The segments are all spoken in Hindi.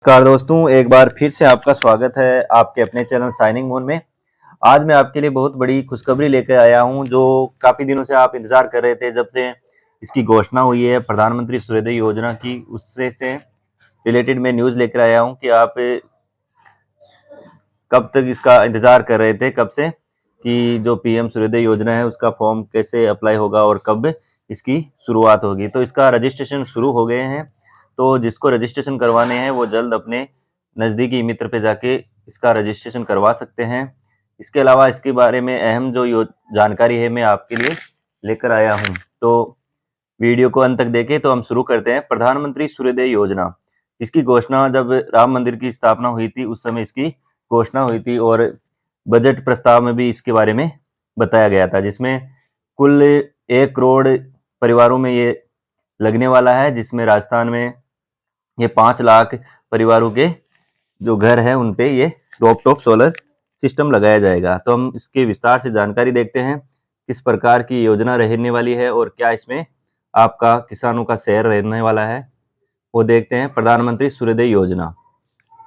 नमस्कार दोस्तों, एक बार फिर से आपका स्वागत है आपके अपने चैनल साइनिंग मून में। आज मैं आपके लिए बहुत बड़ी खुशखबरी लेकर आया हूं जो काफ़ी दिनों से आप इंतज़ार कर रहे थे। जब से इसकी घोषणा हुई है प्रधानमंत्री सूर्योदय योजना की, उससे से रिलेटेड मैं न्यूज़ लेकर आया हूं कि आप कब तक इसका इंतज़ार कर रहे थे, कब से, कि जो पीएम सूर्योदय योजना है उसका फॉर्म कैसे अप्लाई होगा और कब इसकी शुरुआत होगी। तो इसका रजिस्ट्रेशन शुरू हो गए हैं। तो जिसको रजिस्ट्रेशन करवाने हैं वो जल्द अपने नज़दीकी मित्र पे जाके इसका रजिस्ट्रेशन करवा सकते हैं। इसके अलावा इसके बारे में अहम जो जानकारी है मैं आपके लिए लेकर आया हूँ। तो वीडियो को अंत तक देखें। तो हम शुरू करते हैं। प्रधानमंत्री सूर्योदय योजना, इसकी घोषणा जब राम मंदिर की स्थापना हुई थी उस समय इसकी घोषणा हुई थी और बजट प्रस्ताव में भी इसके बारे में बताया गया था, जिसमें कुल 1 करोड़ परिवारों में ये लगने वाला है, जिसमें राजस्थान में ये 5 लाख परिवारों के जो घर है उन पे ये टॉप सोलर सिस्टम लगाया जाएगा। तो हम इसके विस्तार से जानकारी देखते हैं किस प्रकार की योजना रहने वाली है और क्या इसमें आपका किसानों का शेयर रहने वाला है, वो देखते हैं। प्रधानमंत्री सूर्योदय योजना,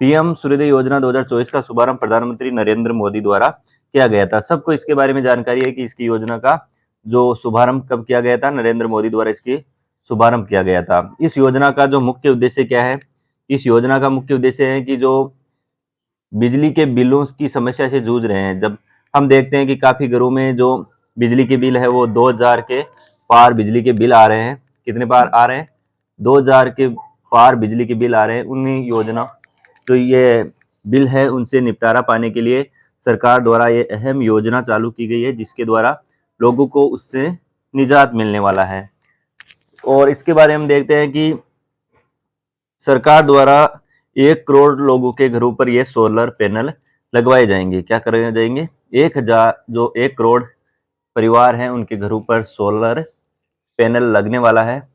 पीएम सूर्योदय योजना 2024 का शुभारंभ प्रधानमंत्री नरेंद्र मोदी द्वारा किया गया था। सबको इसके बारे में जानकारी है कि इसकी योजना का जो शुभारंभ कब किया गया था, नरेंद्र मोदी द्वारा इसकी शुभारंभ किया गया था। इस योजना का जो मुख्य उद्देश्य क्या है? इस योजना का मुख्य उद्देश्य है कि जो बिजली के बिलों की समस्या से जूझ रहे हैं, जब हम देखते हैं कि काफ़ी घरों में जो बिजली के बिल है वो 2000 के पार बिजली के बिल आ रहे हैं। कितने पार आ रहे हैं? 2000 के पार बिजली के बिल आ रहे हैं। उन्हीं योजना जो ये बिल है उनसे निपटारा पाने के लिए सरकार द्वारा ये अहम योजना चालू की गई है, जिसके द्वारा लोगों को उससे निजात मिलने वाला है। और इसके बारे में देखते हैं कि सरकार द्वारा 1 करोड़ लोगों के घरों पर ये सोलर पैनल लगवाए जाएंगे। क्या कराए जाएंगे? 1 करोड़ परिवार हैं उनके घरों पर सोलर पैनल लगने वाला है।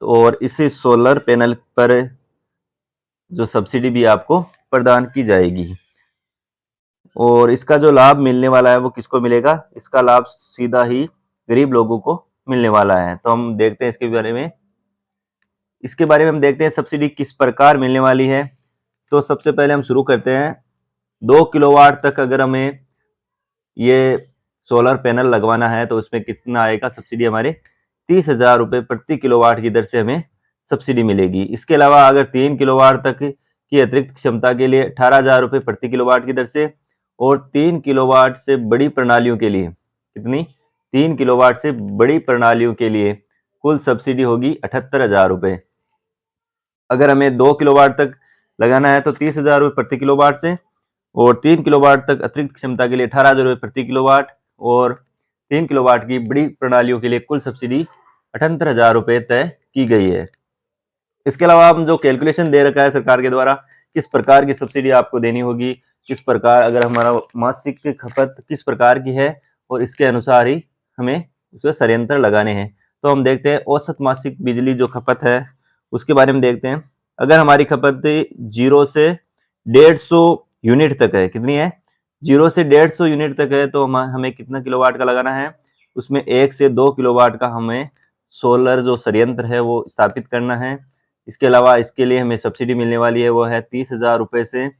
और इस सोलर पैनल पर जो सब्सिडी भी आपको प्रदान की जाएगी। और इसका जो लाभ मिलने वाला है वो किसको मिलेगा? इसका लाभ सीधा ही गरीब लोगों को मिलने वाला है। तो हम देखते हैं इसके बारे में हम देखते हैं सब्सिडी किस प्रकार मिलने वाली है। तो सबसे पहले हम शुरू करते हैं। 2 किलोवाट तक अगर हमें ये सोलर पैनल लगवाना है तो उसमें कितना आएगा सब्सिडी? हमारे 30,000 रुपये प्रति किलोवाट की दर से हमें सब्सिडी मिलेगी। इसके अलावा अगर 3 किलोवाट तक की अतिरिक्त क्षमता के लिए 18,000 रुपये प्रति किलोवाट की दर से, और 3 किलोवाट से बड़ी प्रणालियों के लिए कितनी? 3 किलोवाट से बड़ी प्रणालियों के लिए कुल सब्सिडी होगी 78,000 रुपये। अगर हमें 2 किलोवाट तक लगाना है तो 30,000 रुपये प्रति किलोवाट से, और 3 किलोवाट तक अतिरिक्त क्षमता के लिए 18,000 रुपये प्रति किलोवाट, और 3 किलोवाट की बड़ी प्रणालियों के लिए कुल सब्सिडी 78,000 रुपये तय की गई है। इसके अलावा हम जो कैलकुलेशन दे रखा है सरकार के द्वारा, किस प्रकार की सब्सिडी आपको देनी होगी, किस प्रकार, अगर हमारा मासिक खपत किस प्रकार की है, और इसके अनुसार ही हमें उसके संयंत्र लगाने हैं। तो हम देखते हैं औसत मासिक बिजली जो खपत है उसके बारे में देखते हैं। अगर हमारी खपत 0 से 150 यूनिट तक है, कितनी है? 0 से 150 यूनिट तक है, तो हमें कितना किलोवाट का लगाना है? उसमें 1 से 2 किलोवाट का हमें सोलर जो संयंत्र है वो स्थापित करना है। इसके अलावा इसके लिए हमें सब्सिडी मिलने वाली है वो है 30,000 रुपये से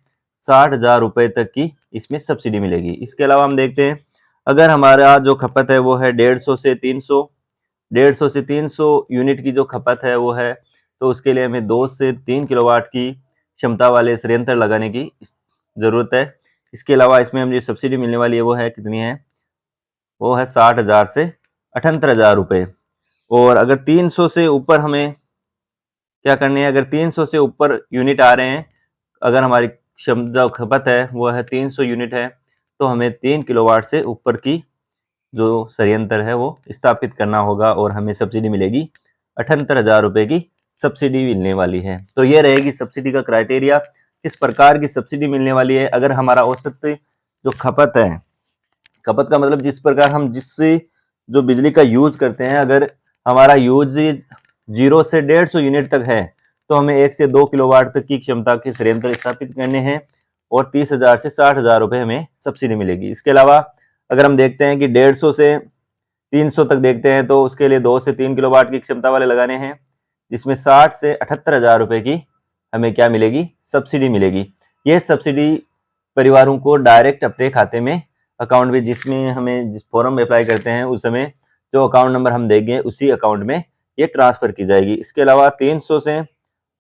60,000 रुपये तक की इसमें सब्सिडी मिलेगी। इसके अलावा हम देखते हैं अगर हमारा जो खपत है वो है 150 से 300 यूनिट की जो खपत है वो है, तो उसके लिए हमें 2 से 3 किलोवाट की क्षमता वाले संयंत्र लगाने की ज़रूरत है। इसके अलावा इसमें हमें जो सब्सिडी मिलने वाली है वो है कितनी है? वो है 60,000 से 78,000 रुपये। और अगर 300 से ऊपर हमें क्या करनी है? अगर 300 से ऊपर यूनिट आ रहे हैं, अगर हमारी क्षमता खपत है वो है 300 यूनिट है, तो हमें 3 किलोवाट से ऊपर की जो संयंत्र है वो स्थापित करना होगा, और हमें सब्सिडी मिलेगी 78,000 रुपये की सब्सिडी मिलने वाली है। तो ये रहेगी सब्सिडी का क्राइटेरिया, किस प्रकार की सब्सिडी मिलने वाली है। अगर हमारा औसत जो खपत है, खपत का मतलब जिस प्रकार हम जिससे जो बिजली का यूज करते हैं, अगर हमारा यूज 0 से 150 यूनिट तक है तो हमें 1 से 2 किलोवाट तक की क्षमता के संयंत्र स्थापित करने हैं, और 30,000 से 60,000 रुपये हमें सब्सिडी मिलेगी। इसके अलावा अगर हम देखते हैं कि 150 से 300 तक देखते हैं तो उसके लिए 2 से 3 किलोवाट की क्षमता वाले लगाने हैं, जिसमें 60 से 78,000 रुपये की हमें क्या मिलेगी, सब्सिडी मिलेगी। ये सब्सिडी परिवारों को डायरेक्ट अपने खाते में अकाउंट में, जिसमें हमें जिस फॉर्म में अप्लाई करते हैं उस समय जो अकाउंट नंबर हम देंगे उसी अकाउंट में ये ट्रांसफर की जाएगी। इसके अलावा 300 से,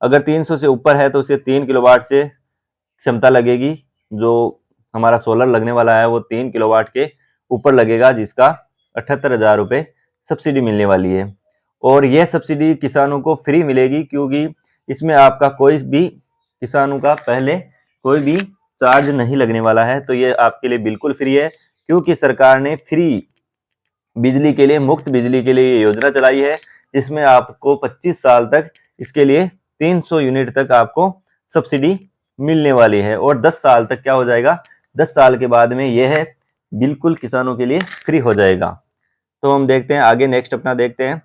अगर 300 से ऊपर है तो उसे 3 किलोवाट से क्षमता लगेगी। जो हमारा सोलर लगने वाला है वो 3 किलोवाट के ऊपर लगेगा, जिसका 78,000 रुपये सब्सिडी मिलने वाली है। और यह सब्सिडी किसानों को फ्री मिलेगी, क्योंकि इसमें आपका कोई भी किसानों का पहले कोई भी चार्ज नहीं लगने वाला है। तो ये आपके लिए बिल्कुल फ्री है, क्योंकि सरकार ने फ्री बिजली के लिए, मुफ्त बिजली के लिए ये योजना चलाई है, जिसमें आपको 25 साल तक इसके लिए 300 यूनिट तक आपको सब्सिडी मिलने वाली है। और 10 साल तक क्या हो जाएगा, 10 साल के बाद में यह बिल्कुल किसानों के लिए फ्री हो जाएगा। तो हम देखते हैं आगे, नेक्स्ट अपना देखते हैं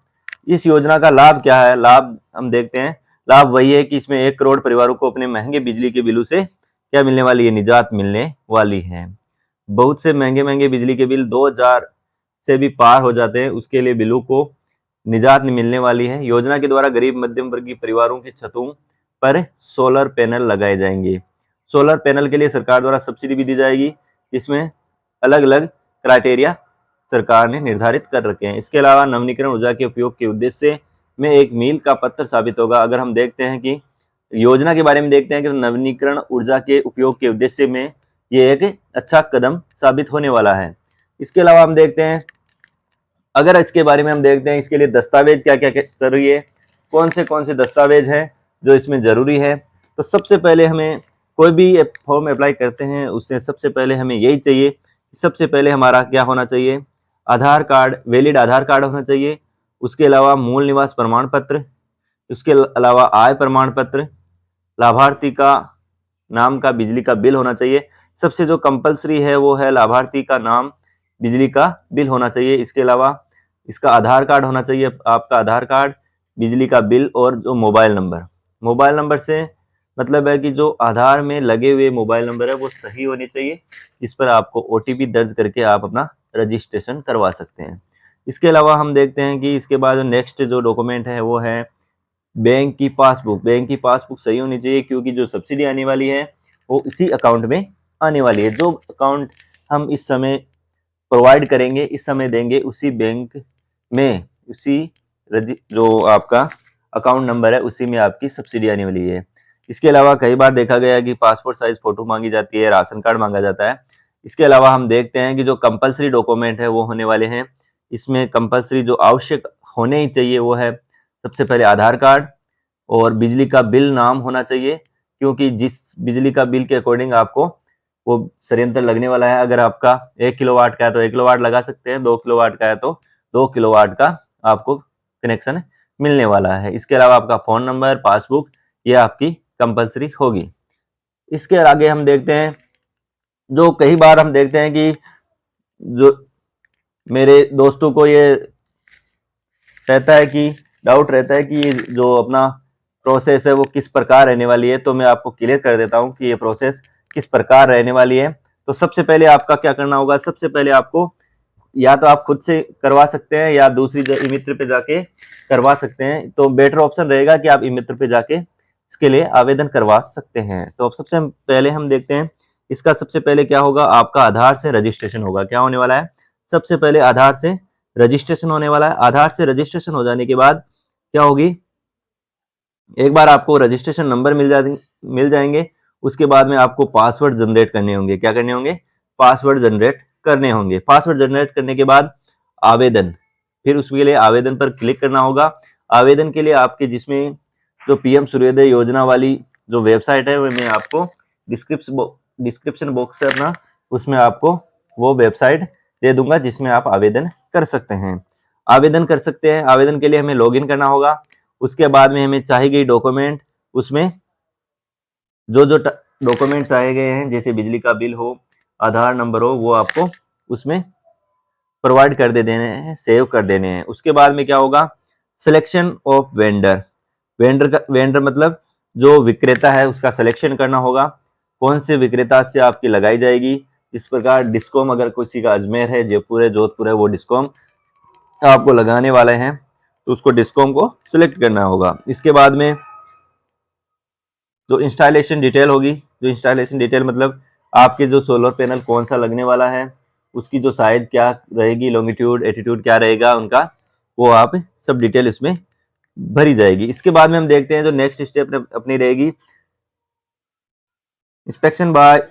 इस योजना का लाभ क्या है। लाभ हम देखते हैं, लाभ वही है कि इसमें 1 करोड़ परिवारों को अपने महंगे बिजली के बिलों से क्या मिलने वाली है, निजात मिलने वाली है। बहुत से महंगे महंगे बिजली के बिल 2000 से भी पार हो जाते हैं, उसके लिए बिलों को निजात मिलने वाली है। योजना के द्वारा गरीब मध्यम वर्गीय परिवारों की छतों पर सोलर पैनल लगाए जाएंगे। सोलर पैनल के लिए सरकार द्वारा सब्सिडी भी दी जाएगी, इसमें अलग अलग क्राइटेरिया सरकार ने निर्धारित कर रखे हैं। इसके अलावा नवीनीकरण ऊर्जा के उपयोग के उद्देश्य में एक मील का पत्थर साबित होगा। अगर हम देखते हैं कि योजना के बारे में देखते हैं कि नवीनीकरण ऊर्जा के उपयोग के उद्देश्य में ये एक अच्छा कदम साबित होने वाला है। इसके अलावा हम देखते हैं, अगर इसके बारे में हम देखते हैं इसके लिए दस्तावेज क्या क्या जरूरी है, कौन से दस्तावेज हैं जो इसमें जरूरी है। तो सबसे पहले हमें कोई भी फॉर्म अप्लाई करते हैं उससे सबसे पहले हमें यही चाहिए, सबसे पहले हमारा क्या होना चाहिए, आधार कार्ड, वैलिड आधार कार्ड होना चाहिए। उसके अलावा मूल निवास प्रमाण पत्र, उसके अलावा आय प्रमाण पत्र, लाभार्थी का नाम का बिजली का बिल होना चाहिए। सबसे जो कंपलसरी है वो है लाभार्थी का नाम बिजली का बिल होना चाहिए। इसके अलावा इसका आधार कार्ड होना चाहिए, आपका आधार कार्ड, बिजली का बिल और जो मोबाइल नंबर। मोबाइल नंबर से मतलब है कि जो आधार में लगे हुए मोबाइल नंबर है वो सही होने चाहिए, जिस पर आपको ओटीपी दर्ज करके आप अपना रजिस्ट्रेशन करवा सकते हैं। इसके अलावा हम देखते हैं कि इसके बाद नेक्स्ट जो डॉक्यूमेंट है वो है बैंक की पासबुक। बैंक की पासबुक सही होनी चाहिए, क्योंकि जो सब्सिडी आने वाली है वो इसी अकाउंट में आने वाली है। जो अकाउंट हम इस समय प्रोवाइड करेंगे, इस समय देंगे, उसी बैंक में उसी जो आपका अकाउंट नंबर है उसी में आपकी सब्सिडी आने वाली है। इसके अलावा कई बार देखा गया है कि पासपोर्ट साइज फोटो मांगी जाती है, राशन कार्ड मांगा जाता है। इसके अलावा हम देखते हैं कि जो कंपलसरी डॉक्यूमेंट है वो होने वाले हैं। इसमें कंपलसरी जो आवश्यक होने ही चाहिए वो है सबसे पहले आधार कार्ड और बिजली का बिल नाम होना चाहिए, क्योंकि जिस बिजली का बिल के अकॉर्डिंग आपको वो संयंत्र लगने वाला है। अगर आपका 1 किलोवाट का है तो 1 किलोवाट लगा सकते हैं, 2 किलोवाट का है तो 2 किलोवाट का आपको कनेक्शन मिलने वाला है। इसके अलावा आपका फोन नंबर, पासबुक, ये आपकी कंपलसरी होगी। इसके आगे हम देखते हैं, जो कई बार हम देखते हैं कि जो मेरे दोस्तों को ये रहता है कि डाउट रहता है कि ये जो अपना प्रोसेस है वो किस प्रकार रहने वाली है। तो मैं आपको क्लियर कर देता हूँ कि ये प्रोसेस किस प्रकार रहने वाली है। तो सबसे पहले आपका क्या करना होगा, सबसे पहले आपको या तो आप खुद से करवा सकते हैं या दूसरी ई मित्र पे जाके करवा सकते हैं। तो बेटर ऑप्शन रहेगा कि आप ई मित्र पे जाके इसके लिए आवेदन करवा सकते हैं। तो अब सबसे पहले हम देखते हैं इसका, सबसे पहले क्या होगा, आपका आधार से रजिस्ट्रेशन होगा। क्या होने वाला है, सबसे पहले आधार से रजिस्ट्रेशन होने वाला है। आधार से रजिस्ट्रेशन हो जाने के बाद क्या होगी, एक बार आपको रजिस्ट्रेशन नंबर मिल जाएंगे। उसके बाद में आपको पासवर्ड जनरेट करने होंगे। क्या करने होंगे, पासवर्ड जनरेट करने होंगे। पासवर्ड जनरेट करने के बाद आवेदन, फिर उसके लिए आवेदन पर क्लिक करना होगा। आवेदन के लिए आपके जिसमें जो पीएम सूर्योदय योजना वाली जो वेबसाइट है वो मैं आपको डिस्क्रिप्शन बॉक्स से अपना उसमें आपको वो वेबसाइट दे दूंगा, जिसमें आप आवेदन कर सकते हैं। आवेदन कर सकते हैं। आवेदन के लिए हमें लॉगिन करना होगा। उसके बाद में हमें चाहे गई डॉक्यूमेंट, उसमें जो जो डॉक्यूमेंट चाहे गए हैं जैसे बिजली का बिल हो, आधार नंबर हो, वो आपको उसमें प्रोवाइड कर दे देने हैं, सेव कर देने हैं। उसके बाद में क्या होगा, सिलेक्शन ऑफ वेंडर। वेंडर मतलब जो विक्रेता है उसका सिलेक्शन करना होगा, कौन से विक्रेता से आपकी लगाई जाएगी। इस प्रकार डिस्कॉम, अगर किसी का अजमेर है, जयपुर है, जोधपुर है, वो डिस्कॉम आपको लगाने वाले हैं तो उसको डिस्कॉम को सिलेक्ट करना होगा। इसके बाद में जो इंस्टॉलेशन डिटेल होगी, जो इंस्टॉलेशन डिटेल मतलब आपके जो सोलर पैनल कौन सा लगने वाला है, उसकी जो साइज क्या रहेगी, लॉन्गिट्यूड एटीट्यूड क्या रहेगा उनका, वो आप सब डिटेल इसमें भरी जाएगी। इसके बाद में हम देखते हैं जो नेक्स्ट स्टेप अपनी रहेगी, इंस्पेक्शन बाय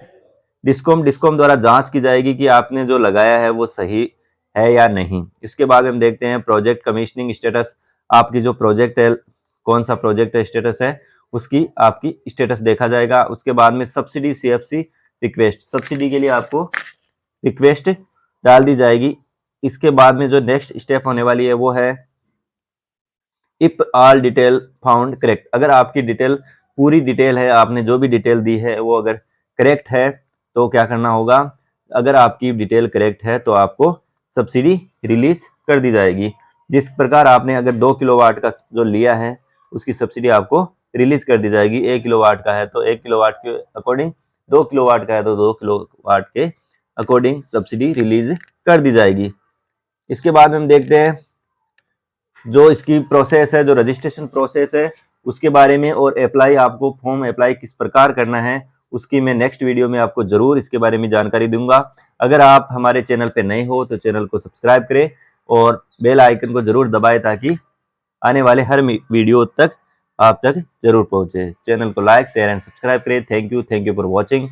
डिस्कॉम द्वारा जांच की जाएगी कि आपने जो लगाया है वो सही है या नहीं। इसके बाद हम देखते हैं प्रोजेक्ट कमीशनिंग स्टेटस, आपकी जो प्रोजेक्ट है, कौन सा प्रोजेक्ट है, स्टेटस है, उसकी आपकी स्टेटस देखा जाएगा। उसके बाद में सब्सिडी सीएफसी रिक्वेस्ट, सब्सिडी के लिए आपको रिक्वेस्ट डाल दी जाएगी। इसके बाद में जो नेक्स्ट स्टेप होने वाली है वो है if all detail found correct, अगर आपकी डिटेल पूरी डिटेल है, आपने जो भी डिटेल दी है वो अगर करेक्ट है तो क्या करना होगा, अगर आपकी डिटेल करेक्ट है तो आपको सब्सिडी रिलीज कर दी जाएगी। जिस प्रकार आपने अगर 2 किलोवाट का जो लिया है उसकी सब्सिडी आपको रिलीज कर दी जाएगी। 1 किलोवाट का है तो 1 किलोवाट के अकॉर्डिंग, 2 किलोवाट का है तो 2 किलोवाट के अकॉर्डिंग सब्सिडी रिलीज कर दी जाएगी। इसके बाद हम देखते हैं जो इसकी प्रोसेस है, जो रजिस्ट्रेशन प्रोसेस है उसके बारे में, और अप्लाई, आपको फॉर्म अप्लाई किस प्रकार करना है उसकी मैं नेक्स्ट वीडियो में आपको जरूर इसके बारे में जानकारी दूंगा। अगर आप हमारे चैनल पे नए हो तो चैनल को सब्सक्राइब करें और बेल आइकन को जरूर दबाएं ताकि आने वाले हर वीडियो तक आप तक जरूर पहुंचे। चैनल को लाइक शेयर एंड सब्सक्राइब करें। Thank you for watching.